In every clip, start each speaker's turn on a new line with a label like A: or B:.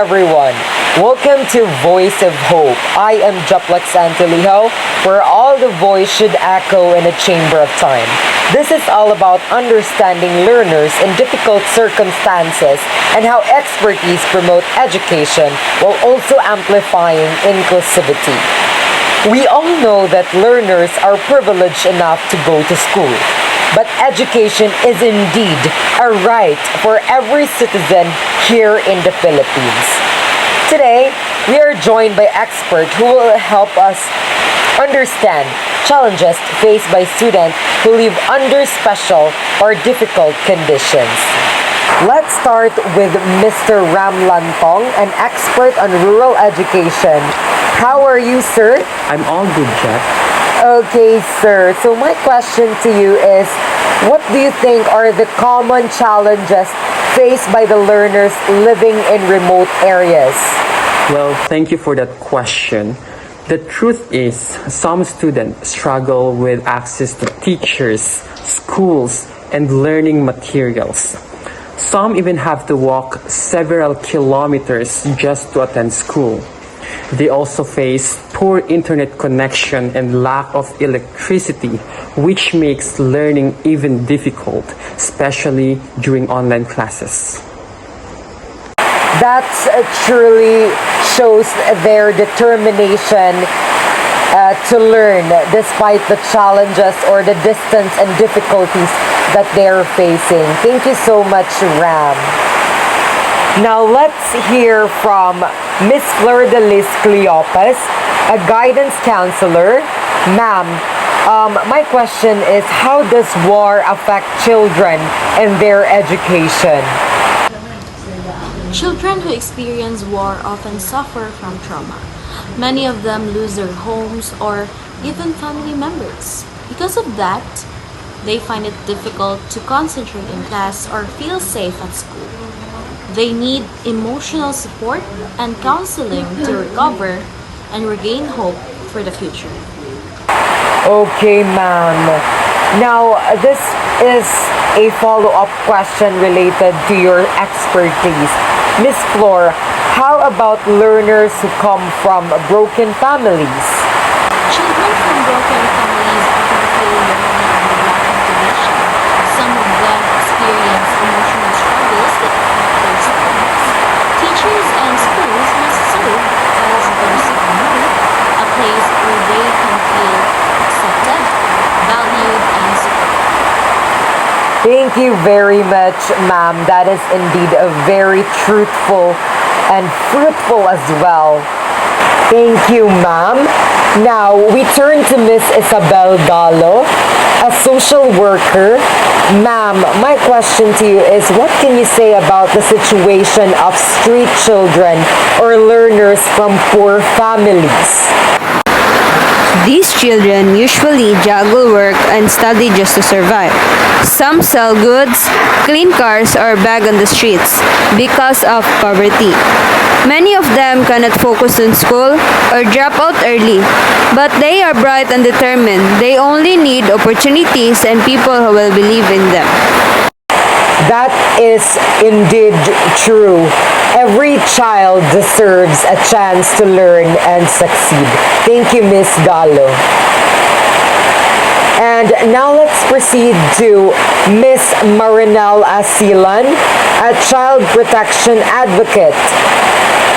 A: everyone. Welcome to Voice of Hope. I am Juplex Antiliho, where all the voice should echo in a chamber of time. This is all about understanding learners in difficult circumstances and how expertise promote education while also amplifying inclusivity. We all know that learners are privileged enough to go to school. But education is indeed a right for every citizen here in the Philippines. Today, we are joined by experts who will help us understand challenges faced by students who live under special or difficult conditions. Let's start with Mr. Ram Lantong, an expert on rural education. How are you, sir?
B: I'm all good, Jeff.
A: Okay, sir. So my question to you is, what do you think are the common challenges faced by the learners living in remote areas?
B: Well, thank you for that question. The truth is, some students struggle with access to teachers, schools, and learning materials. Some even have to walk several kilometers just to attend school. They also face poor internet connection and lack of electricity, which makes learning even difficult, especially during online classes.
A: That truly shows their determination to learn despite the challenges or the distance and difficulties that they're facing. Thank you so much, Ram. Now let's hear from Miss Fleur de Lis Cleopas, a guidance counselor. Ma'am, my question is, how does war affect children and their education?
C: Children who experience war often suffer from trauma. Many of them lose their homes or even family members. Because of that, they find it difficult to concentrate in class or feel safe at school. They need emotional support and counseling to recover and regain hope for the future.
A: Okay, ma'am. Now, this is a follow-up question related to your expertise. Miss Flor, how about learners who come from broken families?
C: Children from broken families often feel lonely and lack motivation. Some of them experience emotional struggles that affect their studies. Teachers and schools must serve as their second home, a place where they can feel accepted, valued, and supported.
A: Thank you very much, ma'am. That is indeed a very truthful and fruitful as well. Thank you, ma'am. Now, we turn to Miss Isabel Gallo, a social worker. Ma'am, my question to you is, what can you say about the situation of street children or learners from poor families?
D: These children usually juggle work and study just to survive. Some sell goods, clean cars, or beg on the streets because of poverty. Many of them cannot focus in school or drop out early, but they are bright and determined. They only need opportunities and people who will believe in them.
A: That is indeed true. Every child deserves a chance to learn and succeed. Thank you, Miss Gallo. And now let's proceed to Miss Marinelle Asilan, a child protection advocate.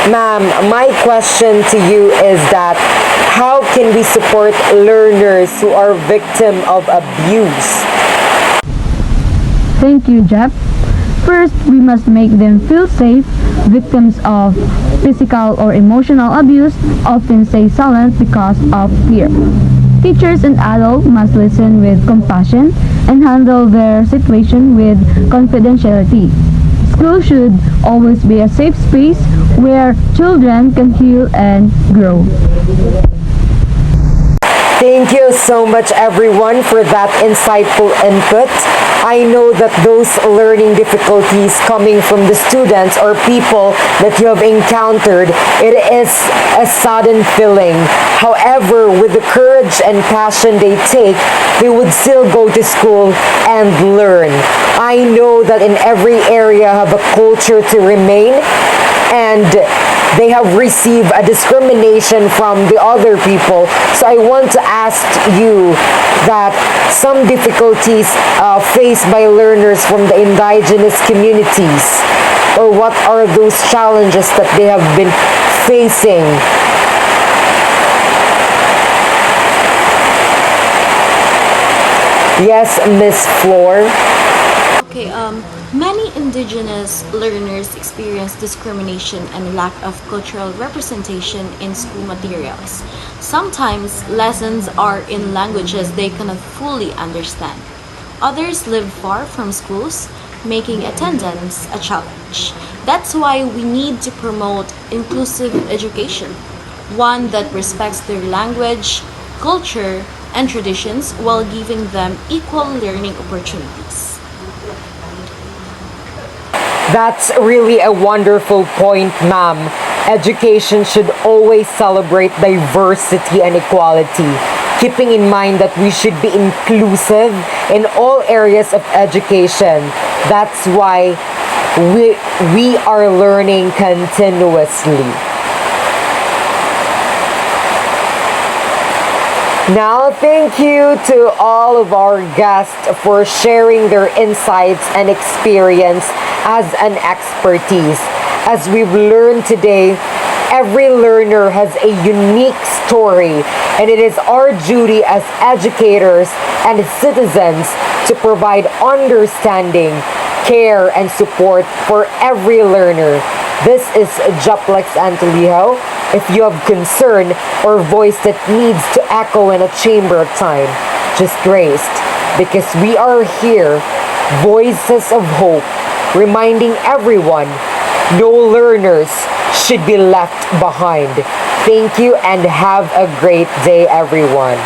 A: Ma'am, my question to you is that how can we support learners who are victim of abuse?
E: Thank you, Jeff. First, we must make them feel safe. Victims of physical or emotional abuse often stay silent because of fear. Teachers and adults must listen with compassion and handle their situation with confidentiality. School should always be a safe space where children can heal and grow.
A: Thank you so much, everyone, for that insightful input. I know that those learning difficulties coming from the students or people that you have encountered, it is a sudden feeling. However, with the courage and passion they take, they would still go to school and learn. I know that in every area have a culture to remain, and they have received a discrimination from the other people. So I want to ask you that some difficulties faced by learners from the indigenous communities, or what are those challenges that they have been facing? Yes, Miss Floor.
C: Okay, many indigenous learners experience discrimination and lack of cultural representation in school materials. Sometimes lessons are in languages they cannot fully understand. Others live far from schools, making attendance a challenge. That's why we need to promote inclusive education, one that respects their language, culture, and traditions while giving them equal learning opportunities.
A: That's really a wonderful point, ma'am. Education should always celebrate diversity and equality, keeping in mind that we should be inclusive in all areas of education. That's why we are learning continuously. Now, thank you to all of our guests for sharing their insights and experience as an expertise. As we've learned today, every learner has a unique story, and it is our duty as educators and citizens to provide understanding, care, and support for every learner. This is Juplex Antolijo. If you have concern or voice that needs to echo in a chamber of time, just rest, because we are here, voices of hope, reminding everyone no learners should be left behind. Thank you and have a great day, everyone.